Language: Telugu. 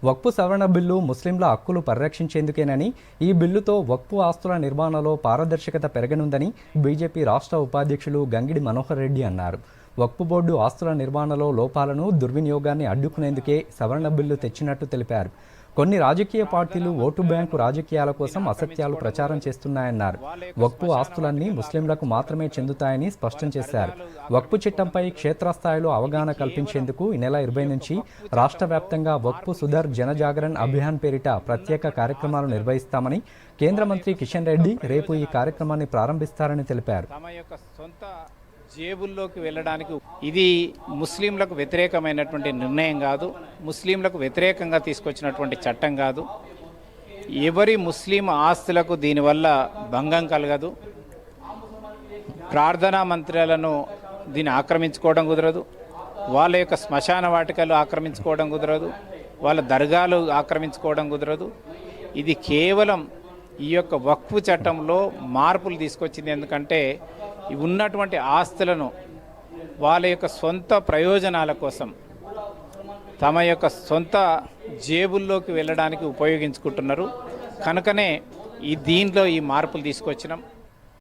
వక్ఫ్ సవరణ బిల్లు ముస్లింల హక్కులు పరిరక్షించేందుకేనని, ఈ బిల్లుతో వక్ఫ్ ఆస్తుల నిర్వహణలో పారదర్శకత పెరగనుందని బీజేపీ రాష్ట్ర ఉపాధ్యక్షులు గంగిడి మనోహర్ రెడ్డి అన్నారు. వక్ఫ్ బోర్డు ఆస్తుల నిర్వహణలో లోపాలను, దుర్వినియోగాన్ని అడ్డుకునేందుకే సవరణ బిల్లు తెచ్చినట్టు తెలిపారు. కొన్ని రాజకీయ పార్టీలు ఓటు బ్యాంకు రాజకీయాల కోసం అసత్యాలు ప్రచారం చేస్తున్నాయన్నారు. వక్ఫ్ ఆస్తులన్నీ ముస్లింలకు మాత్రమే చెందుతాయని స్పష్టం చేశారు. వక్ఫ్ చట్టంపై క్షేత్రస్థాయిలో అవగాహన కల్పించేందుకు ఈ నెల 20 నుంచి రాష్ట్ర వ్యాప్తంగా వక్ఫ్ సుధర్ జనజాగరణ్ అభియాన్ పేరిట ప్రత్యేక కార్యక్రమాలు నిర్వహిస్తామని కేంద్ర మంత్రి కిషన్ రెడ్డి రేపు ఈ కార్యక్రమాన్ని ప్రారంభిస్తారని తెలిపారు. జేబుల్లోకి వెళ్ళడానికి ఇది ముస్లింలకు వ్యతిరేకమైనటువంటి నిర్ణయం కాదు, ముస్లింలకు వ్యతిరేకంగా తీసుకొచ్చినటువంటి చట్టం కాదు. ఎవరి ముస్లిం ఆస్తులకు దీనివల్ల భంగం కలగదు. ప్రార్థనా మందిరాలను దీన్ని ఆక్రమించుకోవడం కుదరదు, వాళ్ళ యొక్క శ్మశాన వాటికలు ఆక్రమించుకోవడం కుదరదు, వాళ్ళ దర్గాలు ఆక్రమించుకోవడం కుదరదు. ఇది కేవలం ఈ యొక్క వక్ఫ్ చట్టంలో మార్పులు తీసుకొచ్చింది. ఎందుకంటే ఉన్నటువంటి ఆస్తులను వాళ్ళ యొక్క సొంత ప్రయోజనాల కోసం, తమ యొక్క సొంత జేబుల్లోకి వెళ్ళడానికి ఉపయోగించుకుంటున్నారు. కనుకనే దీంట్లో ఈ మార్పులు తీసుకొచ్చినాం.